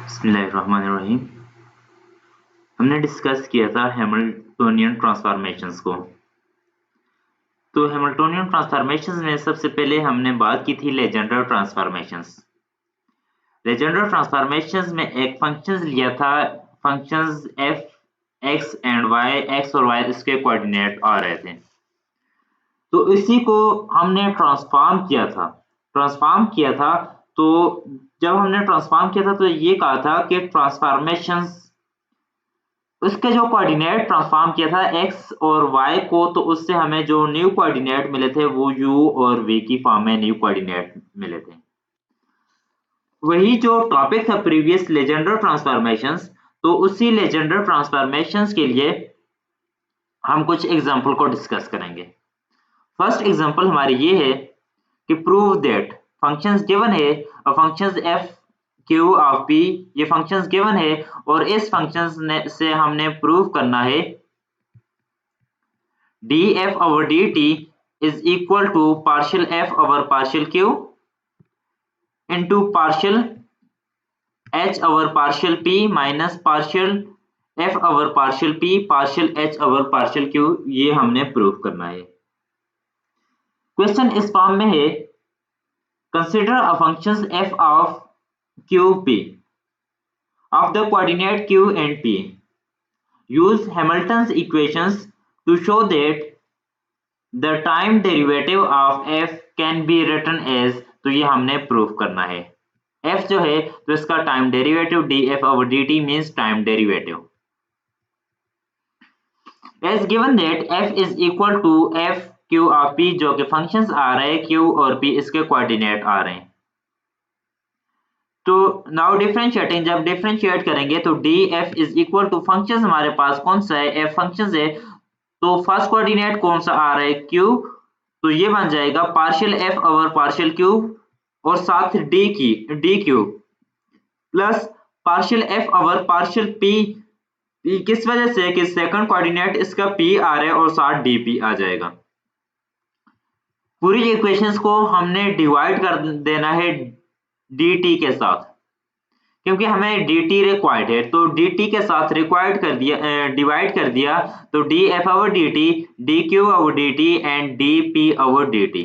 बिस्मिल्लाहिर्रहमानिर्रहीम। हमने डिस्कस किया था हैमिल्टोनियन ट्रांसफॉर्मेशंस को। तो हैमिल्टोनियन ट्रांसफॉर्मेशंस में सबसे पहले हमने बात की थी लेजेंडर ट्रांसफॉर्मेशंस। लेजेंडर ट्रांसफॉर्मेशंस में एक फंक्शंस लिया था, functions F X and Y, X और वाई इसके कोऑर्डिनेट आ रहे थे। तो इसी को हमने ट्रांसफॉर्म किया था। तो जब हमने ट्रांसफॉर्म किया था तो ये कहा था कि ट्रांसफॉर्मेशंस उसके जो कोऑर्डिनेट ट्रांसफॉर्म किया था एक्स और वाई को, तो उससे हमें जो न्यू कोऑर्डिनेट मिले थे वो यू और वी की फॉर्म में न्यू कोऑर्डिनेट मिले थे। वही जो टॉपिक था प्रीवियस लेजेंडर ट्रांसफॉर्मेशंस, तो उसी लेजेंडर ट्रांसफॉर्मेशंस के लिए हम कुछ एग्जांपल को डिस्कस करेंगे। फर्स्ट एग्जांपल हमारी ये है कि प्रूव दैट फंक्शंस गिवन है, और functions F Q of P, ये फंक्शंस गिवन है और इस फंक्शंस से हमने प्रूव करना है df over dt is equal to partial f over partial q into partial h over partial p minus partial f over partial p partial h over partial q, ये हमने prove करना है। Question इस form में है, consider a functions f of q p of the coordinate q and p. Use Hamilton's equations to show that the time derivative of f can be written as, तो ये हमने prove करना है। f जो है तो इसका time derivative df over dt means time derivative. as given that f is equal to f q of p, जो कि फंक्शंस आ रहे हैं q और p इसके कोऑर्डिनेट आ रहे हैं। तो नाउ डिफरेंशिएटिंग, जब डिफरेंशिएट करेंगे तो df is equal to functions हमारे पास कौन सा है, f फंक्शंस है, तो फर्स्ट कोऑर्डिनेट कौन सा आ रहा है q, तो ये बन जाएगा partial f over partial q और साथ dq plus partial f over partial p, किस वजह से कि सेकंड कोऑर्डिनेट इसका p आ रहा है और साथ dp आ जाएगा। पूरी इक्वेशंस को हमने डिवाइड कर देना है dt के साथ, क्योंकि हमें dt रिक्वायर्ड है, तो dt के साथ रिक्वायर्ड कर दिया, डिवाइड कर दिया, तो df over dt, dq over dt and dp over dt।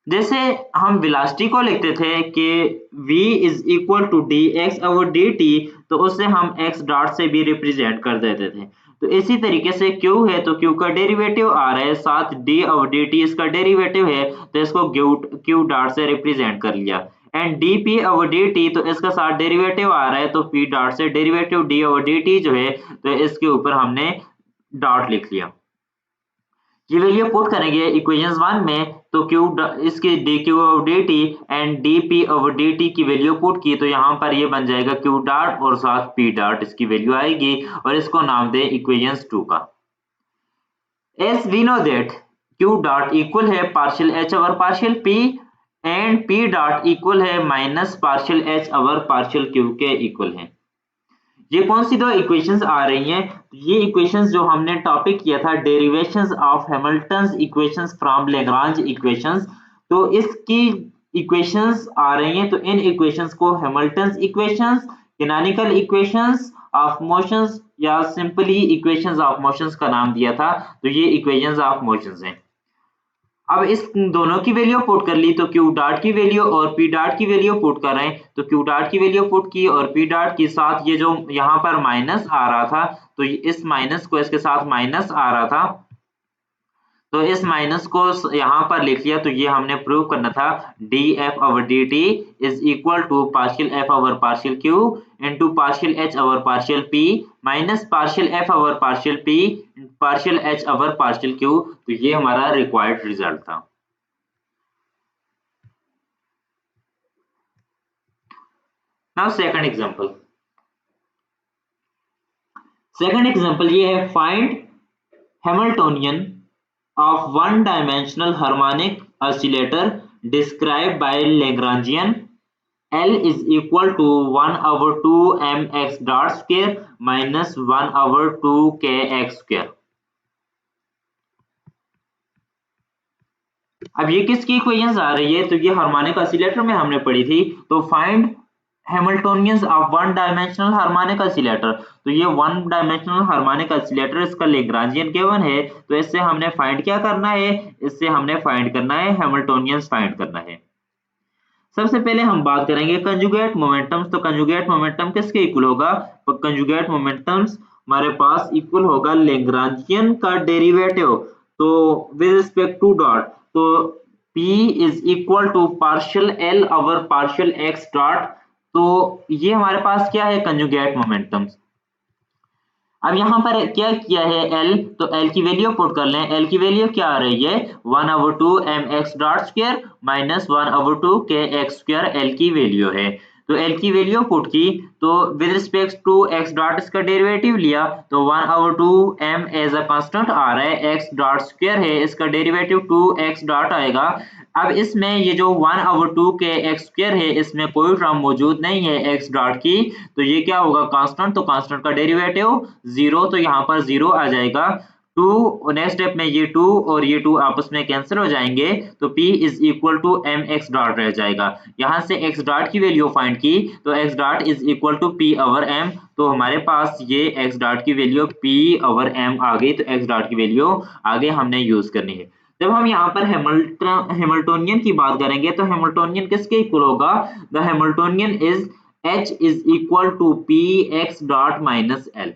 जैसे हम वेलोसिटी को लिखते थे कि v is equal to dx over dt, तो उससे हम x डॉट से भी रिप्रेजेंट कर देते थे। तो इसी तरीके से q है तो q का डेरिवेटिव आ रहा है, साथ d ओवर dt इसका डेरिवेटिव है, तो इसको q डॉट से रिप्रेजेंट कर लिया। एंड dp ओवर dt, तो इसका साथ डेरिवेटिव आ रहा है, तो p डॉट से डेरिवेटिव d ओवर dt जो है, तो इसके ऊपर हमने डॉट लिख लिया। ये वैल्यू पुट करेंगे इक्वेशन 1 में, तो q इसके dq over dt and dp over dt की वैल्यू पुट की, तो यहाँ पर ये बन जाएगा q डॉट और साथ p डॉट इसकी वैल्यू आएगी, और इसको नाम दे इक्वेशन 2 का। As we know that q dot equal है partial h over partial p and p dot equal है minus partial h over partial q के इक्वल है। ये कौन सी दो इक्वेशंस आ रही हैं, ये इक्वेशंस जो हमने टॉपिक किया था derivations of Hamilton's equations from Lagrange equations, तो इसकी इक्वेशंस आ रही हैं। तो इन इक्वेशंस को Hamilton's equations, canonical equations of motions या सिंपली इक्वेशंस ऑफ मोशंस का नाम दिया था, तो ये इक्वेशंस ऑफ मोशंस हैं। अब इस दोनों की वैल्यू पुट कर ली, तो q डॉट की वैल्यू और p डॉट की वैल्यू पुट कर रहे हैं, तो q डॉट की वैल्यू पुट की और p डॉट के साथ ये जो यहाँ पर माइनस आ रहा था, तो इस माइनस को इसके साथ माइनस आ रहा था, तो इस माइनस को यहाँ पर लिख लिया। तो ये हमने प्रूव करना था df over dt is equal to partial f over partial q into partial h over partial p minus partial f over partial p partial h over partial q। तो ये हमारा रिक्वायर्ड रिजल्ट था। Now second example ये है, find Hamiltonian of one-dimensional harmonic oscillator described by Lagrangian L is equal to 1 over 2 mx dot square minus 1 over 2 kx square। अब ये किसकी equations आ रही है, तो ये हार्मोनिक ऑसिलेटर में हमने पढ़ी थी। तो find Hamiltonians of one dimensional harmonic oscillator. तो ये वन डायमेंशनल हार्मोनिक ऑसिलेटर, इसका लैग्रांजियन गिवन है। तो इससे हमने फाइंड क्या करना है, इससे हमने फाइंड करना है हैमिल्टोनियंस फाइंड करना है। सबसे पहले हम बात करेंगे कंजुगेट मोमेंटम्स। तो कंजुगेट मोमेंटम किसके इक्वल होगा, तो कंजुगेट मोमेंटम्स हमारे पास इक्वल होगा लैग्रांजियन का डेरिवेटिव। तो विद रिस्पेक्ट टू डॉट, तो P is equal to partial L over partial X dot. तो ये हमारे पास क्या है, कंजुगेट मोमेंटम्स। अब यहाँ पर क्या किया है L, तो L की वैल्यू पुट कर लें। L की वैल्यू क्या आ रही है, 1/2 mx dot square minus 1/2 kx square L की वैल्यू है। तो L की वैल्यू पुट की, तो with respect to x dot इसका डेरिवेटिव लिया, तो 1/2 m एज अ कांस्टेंट आ रहा है, x डॉट स्क्वायर है, इसका डेरिवेटिव 2x डॉट आएगा। अब इसमें ये जो 1/2 के x स्क्वायर है, इसमें कोई टर्म मौजूद नहीं है x डॉट की, तो ये क्या होगा, कांस्टेंट। तो कांस्टेंट का डेरिवेटिव 0, तो यहाँ पर 0 आ जाएगा। 2 नेक्स्ट स्टेप में ये 2 और ये 2 आपस में कैंसिल हो जाएंगे, तो P is equal to M X dot रह जाएगा। यहाँ से x डॉट की वैल्यू फाइंड की, तो x dot is equal to P over m। तो हमारे पास ये x डॉट की वैल्यू P ओवर m आ गई। तो x डॉट की वैल्यू आगे हमने यूज करनी है। जब हम यहाँ पर हैमिल्टोनियन की बात करेंगे, तो हैमिल्टोनियन किसके इक्वल होगा, the Hamiltonian is H is equal to P X dot minus L.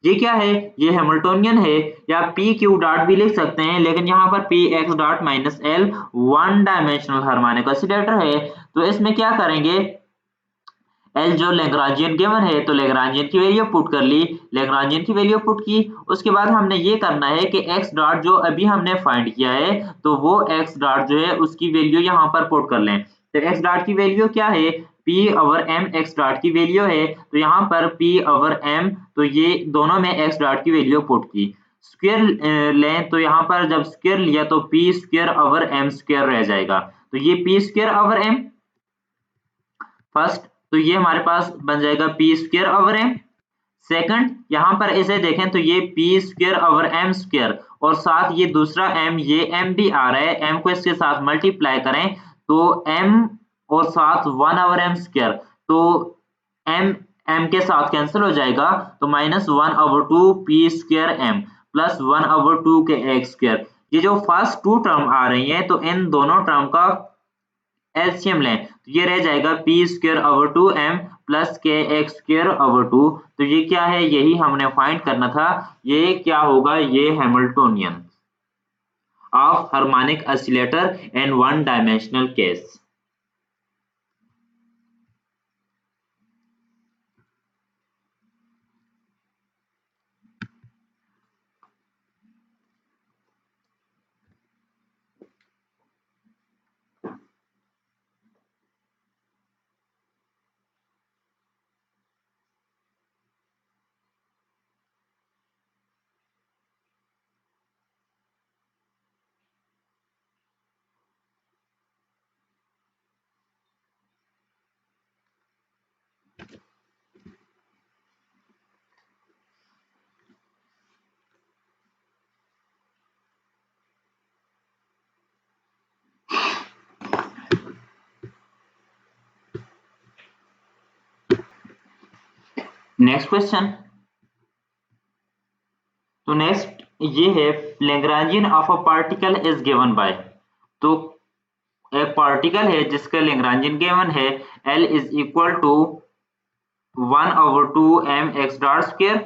ये क्या है, ये हैमिल्टोनियन है, या पी क्यू डॉट भी लिख सकते हैं, लेकिन यहाँ पर P X dot minus L one dimensional harmonic oscillator है। तो इसमें क्या करेंगे, एल जो लैग्रांजियन गिवन है, तो लैग्रांजियन की वैल्यू पुट कर ली, लैग्रांजियन की वैल्यू पुट की। उसके बाद हमने ये करना है कि एक्स डॉट जो अभी हमने फाइंड किया है, तो वो एक्स डॉट जो है उसकी वैल्यू यहाँ पर पुट कर लें। तो एक्स डॉट की वैल्यू क्या है, P over m x dot की वैल्यू है। तो यहाँ पर P ओवर m, तो ये दोनों में एक्स डॉट की वैल्यू पुट की। स्क्वायर लें, तो यहाँ पर जब स्क्वायर लिया तो P square over m square रह जाएगा। तो ये P square over m first, तो ये हमारे पास बन जाएगा P square over M. Second, यहाँ पर इसे देखें तो ये P square over M square, और साथ ये दूसरा एम, ये एम भी आ रहा है, एम को इसके साथ मल्टीप्लाई करें, तो एम और साथ 1 ओवर एम स्क्वायर, तो एम एम के साथ कैंसिल हो जाएगा, तो minus 1/2 P square M plus 1/2 K x square. ये जो फर्स्ट टू टर्म आ रही है, तो इन दोनों टर्म का एलसीएम लें, तो ये रह जाएगा P square over 2m plus के एक्स स्क्वायर ओवर 2। तो ये क्या है, यही हमने फाइंड करना था। ये क्या होगा, ये Hamiltonian of harmonic oscillator in one dimensional case. Next question, तो नेक्स्ट ये है, Lagrangian of a particle is given by. तो एक पार्टिकल है जिसका लैग्रांजियन गिवन है, L is equal to 1/2 m x dot square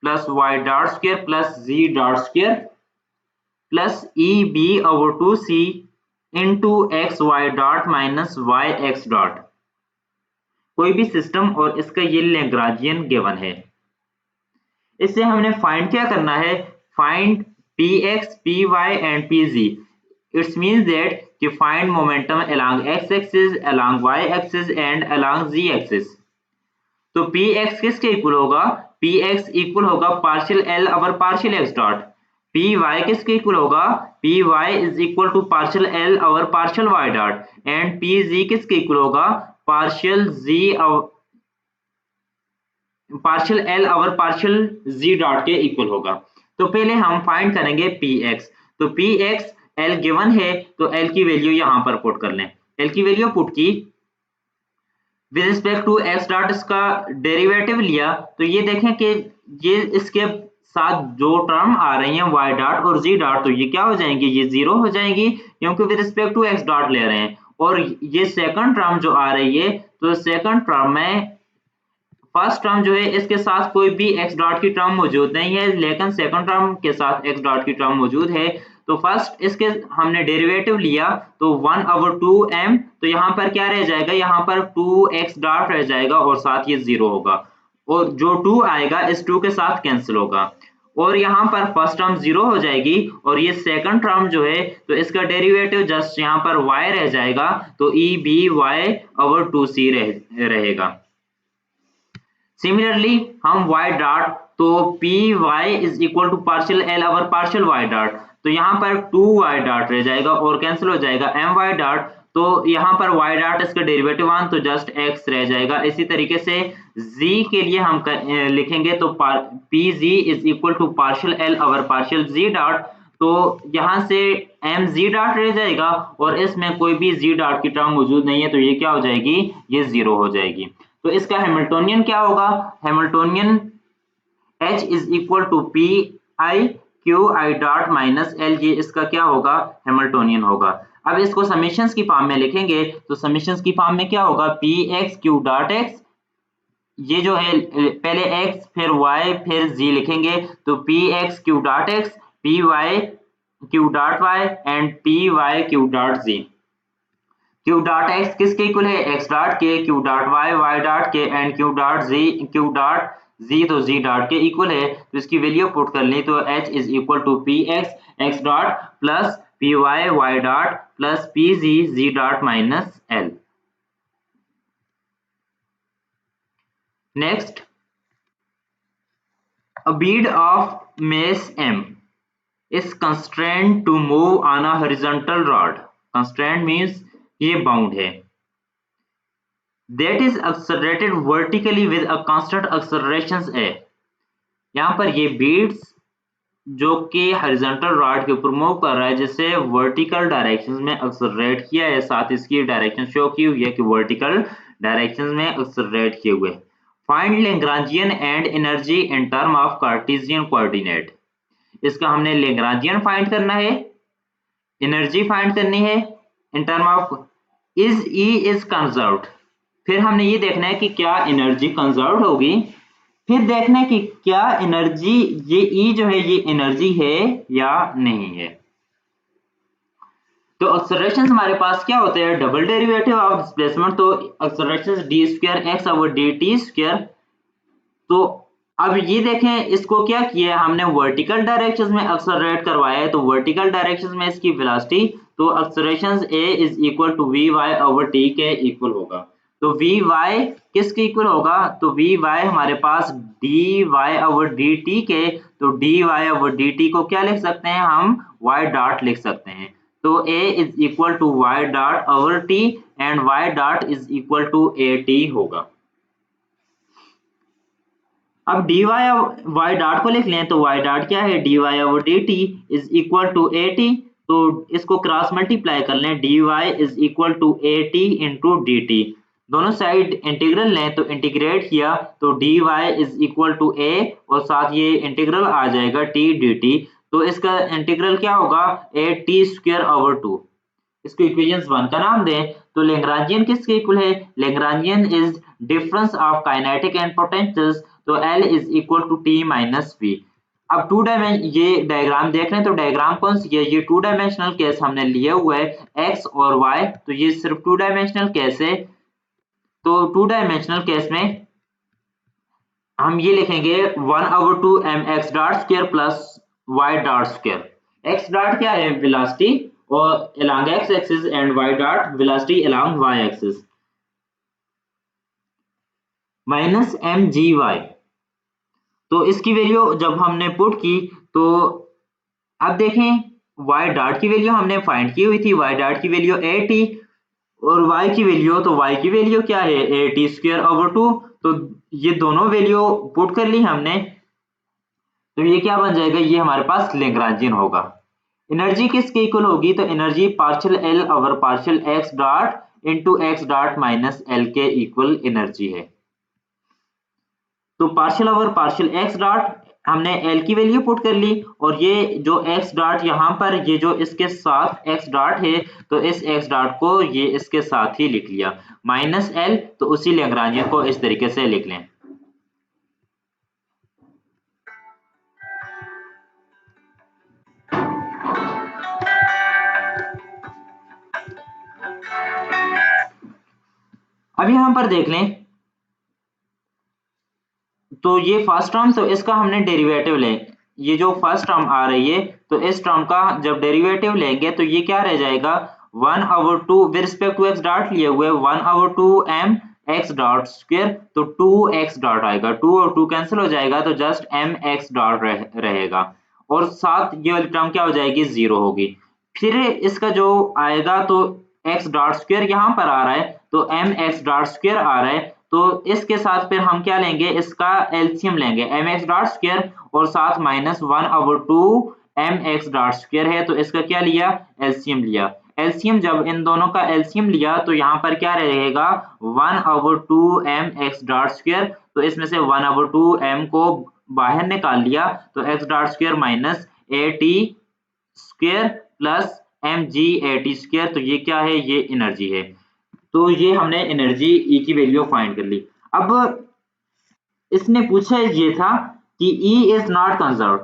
plus y dot square plus z dot square plus e b over 2c into X Y dot minus Y X dot. कोई भी system और इसका ये Lagrangian given है। इससे हमने find क्या करना है, find px, py and pz। It's means that कि find momentum along x axis, along y axis and along z axis. तो px किसके इक्वल होगा, px इक्वल होगा partial l over partial x dot. py किसके equal होगा, py is equal to partial l over partial y dot. And pz किसके equal होगा, partial l over partial z dot के equal होगा। तो पहले हम फाइंड करेंगे px। तो px l गिवन है, तो l की वैल्यू यहां पर पुट कर लें। l की वैल्यू पुट की, with respect to X dot इसका डेरिवेटिव लिया तो ये देखें कि ये इसके साथ जो टर्म आ रही हैं y डॉट और z डॉट तो ये क्या हो जाएंगी, ये जीरो हो जाएंगी क्योंकि with respect to x dot ले रहे हैं। और ये सेकंड टर्म जो आ रही है तो सेकंड टर्म में फर्स्ट टर्म जो है इसके साथ कोई भी x डॉट की टर्म मौजूद नहीं है, लेकिन सेकंड टर्म के साथ x डॉट की टर्म मौजूद है। तो फर्स्ट इसके हमने डेरिवेटिव लिया तो 1/2m, तो यहाँ पर क्या रह जाएगा, यहाँ पर 2x डॉट रह जाएगा और साथ ये 0 होगा और जो 2 आएगा इस 2 के साथ कैंसिल होगा और यहाँ पर फर्स्ट टर्म 0 हो जाएगी और ये सेकंड टर्म जो है तो इसका डेरिवेटिव जस्ट यहाँ पर y रह जाएगा तो e b y/2c रहेगा। सिमिलरली हम y डॉट तो P Y is equal to partial L over partial y dot, तो यहाँ पर 2y डॉट रह जाएगा और कैंसिल हो जाएगा my डॉट, तो यहाँ पर y डॉट इसका डेरिवेटिव 1 तो जस्ट x रह जाएगा। इसी तरीके से z के लिए हम लिखेंगे तो P Z is equal to partial L over partial z dot, तो यहाँ से एम जी डॉट रह जाएगा और इसमें कोई भी जी डॉट की टर्म मौजूद नहीं है तो ये क्या हो जाएगी, ये 0 हो जाएगी। तो इसका हैमिल्टोनियन क्या होगा, Hamiltonian H is equal to P I Q I dot minus L, ये इसका क्या होगा, हैमिल्टोनियन होगा। अब इसको समेशंस की फॉर्म में लिखेंगे तो समेशंस की फॉर्म में क्या होगा, P X Q dot x, ये जो है पहले x फिर y फिर z लिखेंगे तो P X Q dot X, P Y Q dot Y and P Y Q dot z। Q dot X किसके इक्वल है, एक्स डॉट के, Q dot Y Y dot के एंड क्यू डॉट जी तो Z dot के equal है, तो इसकी value put कर ली तो h is equal to P X X dot plus P Y Y dot plus P Z Z dot minus L. Next, a bead of mass m is constrained to move on a horizontal rod. Constraint means ये bound है, that is accelerated vertically with a constant acceleration a। यहाँ पर ये beads जो कि horizontal rod के ऊपर move कर रहा है जिसे वर्टिकल डायरेक्शन में एक्सेलरेट किया है, साथ इसकी डायरेक्शन शो की हुई है कि वर्टिकल डायरेक्शन में एक्सेलरेट किए हुए। Find Lagrangian and energy in term of Cartesian coordinate, इसका हमने लैग्रांजियन फाइंड करना है, एनर्जी फाइंड करनी है in term of is E is conserved, फिर हमने ये देखना है कि क्या एनर्जी कंजर्व्ड होगी, फिर देखना है कि क्या एनर्जी ये ई जो है ये एनर्जी है या नहीं है। तो एक्सेलरेशन हमारे पास क्या होते हैं, डबल डेरिवेटिव ऑफ डिस्प्लेसमेंट, तो acceleration D square x over d T square. तो अब ये देखें इसको क्या किया है हमने, वर्टिकल डायरेक्शन में एक्सेलरेट करवाया है, तो वर्टिकल डायरेक्शन में इसकी वेलोसिटी तो acceleration a is equal to V Y over T के इक्वल होगा। तो वी वाई किसके इक्वल होगा, तो वी वाई हमारे पास d y over d t के, तो d y over d t को क्या लिख सकते हैं हम, वाई डॉट लिख सकते हैं। तो a is equal to Y dot over T and Y dot is equal to A T होगा। अब dy y डॉट को लिख लें तो y डॉट क्या है, dy over dt is equal to at, तो इसको क्रॉस मल्टीप्लाई कर लें, dy is equal to at into dt, दोनों साइड इंटीग्रल लें तो इंटीग्रेट किया तो dy is equal to a और साथ ये इंटीग्रल आ जाएगा t dt, तो इसका इंटीग्रल क्या होगा, a t स्क्वायर ओवर 2। इसको इक्वेशन 1 का नाम दें तो लैग्रांजियन किसके इक्वल है, Lagrangian is difference of kinetic and potentials, तो L is equal to T minus V. अब टू डायमेंशन ये डायग्राम देख रहे हैं तो डायग्राम कौन सी है, ये टू डायमेंशनल केस हमने लिया हुआ है x और y, तो ये सिर्फ टू डायमेंशनल केस है। तो टू डायमेंशनल केस में हम ये लिखेंगे 1/2 mx dot square plus y dot square. x dot क्या है, वेलोसिटी और along x axis and y dot velocity along y axis minus M G Y. तो इसकी वैल्यू जब हमने पुट की तो अब देखें y डॉट की वैल्यू हमने फाइंड की हुई थी, y डॉट की वैल्यू at और y की वैल्यू, तो y की वैल्यू क्या है, at स्क्वायर ओवर 2, तो ये दोनों वैल्यू पुट कर ली हमने, तो ये क्या बन जाएगा, ये हमारे पास लैग्रांजियन होगा। एनर्जी किसके इक्वल होगी, तो energy partial L over partial x dot into x dot minus L के इक्वल एनर्जी है। तो partial over partial x dot हमने एल की वैल्यू पुट कर ली और ये जो एक्स डॉट यहाँ पर ये जो इसके साथ एक्स डॉट है तो इस एक्स डॉट को ये इसके साथ ही लिख लिया माइनस एल, तो उसी लैग्रांजियन को इस तरीके से लिख लें। अब यहाँ पर देख लें तो ये फर्स्ट टर्म, तो इसका हमने डेरिवेटिव लें, ये जो फर्स्ट टर्म आ रही है तो इस टर्म का जब डेरिवेटिव लेंगे तो ये क्या रह जाएगा 1/2 with respect to X dot लिए हुए 1/2 m x डॉट स्क्वायर, तो 2x डॉट आएगा, 2 और 2 कैंसिल हो जाएगा तो जस्ट mx डॉट रहेगा और साथ ये वाली टर्म क्या हो जाएगी 0 होगी। फिर इसका जो आएगा तो x डॉट स्क्वायर यहाँ पर आ रहा है तो mx डॉट स्क्वायर आ रहा है, तो इसके साथ फिर हम क्या लेंगे इसका एलसीएम लेंगे mx डॉट स्क्वायर और साथ माइनस 1/2 mx डॉट स्क्वायर है तो इसका क्या लिया एलसीएम लिया। एलसीएम जब इन दोनों का एलसीएम लिया तो यहाँ पर क्या रहेगा 1/2 mx डॉट स्क्वायर, तो इसमें से 1/2 m को बाहर निकाल लिया तो x dot square minus at square plus mg at square, तो ये क्या है ये एनर्जी है। तो ये हमने एनर्जी E की वैल्यू फाइंड कर ली। अब इसने पूछा ये था कि E इज नॉट कंजर्व्ड,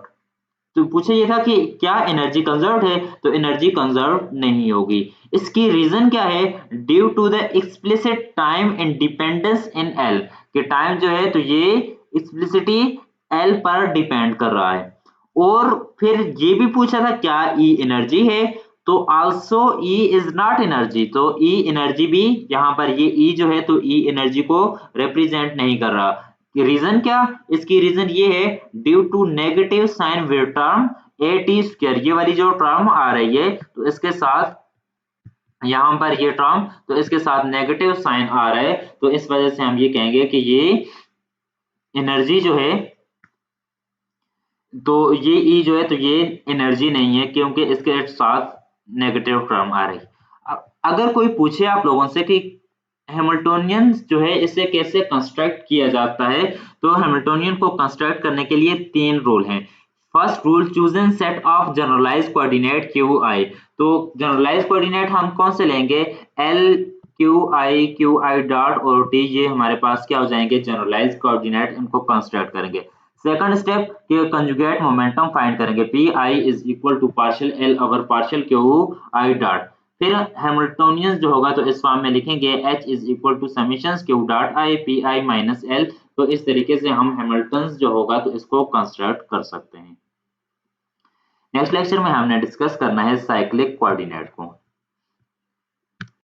तो पूछा ये था कि क्या एनर्जी कंजर्व्ड है, तो एनर्जी कंजर्व्ड नहीं होगी। इसकी रीजन क्या है due to the explicit time independence in L, कि टाइम जो है तो ये एक्सप्लिसिटी L पर डिपेंड कर रहा है। और फिर ये भी पूछा था क्या E एनर्जी है, तो also E is not energy, तो E एनर्जी भी यहाँ पर ये E जो है तो E एनर्जी को रिप्रेजेंट नहीं कर रहा। रीजन क्या, इसकी रीजन ये है due to negative sine wave term at square, ये वाली जो टर्म आ रही है तो इसके साथ यहाँ पर ये टर्म तो इसके साथ नेगेटिव साइन आ रहा है, तो इस वजह से हम ये कहेंगे कि ये एनर्जी जो है तो ये E जो है तो ये एनर्जी नहीं है क्योंकि इसके साथ नेगेटिव टर्म आ रही। अगर कोई पूछे आप लोगों से कि हैमिल्टोनियन जो है इसे कैसे कंस्ट्रक्ट किया जाता है, तो हैमिल्टोनियन को कंस्ट्रक्ट करने के लिए 3 रूल हैं। First rule chosen set of generalised coordinate Q I, तो जनरलाइज्ड कोऑर्डिनेट हम कौन से लेंगे एल क्यू आई डॉट और टी, ये हमारे पास क्या हो जाएंगे जनरलाइज्ड कोऑर्डिनेट, इनको कंस्ट्रक्ट करेंगे। सेकंड स्टेप के कंजुगेट मोमेंटम फाइंड करेंगे P I is equal to partial L over partial Q I dot. फिर हैमिल्टोनियन जो होगा तो इस फॉर्म में लिखेंगे H is equal to summation Q dot I P I minus L, तो इस तरीके से हम हैमिल्टन जो होगा तो इसको कंस्ट्रक्ट कर सकते हैं। नेक्स्ट लेक्चर में हमने डिस्कस करना है साइक्लिक कोऑर्डिनेट को।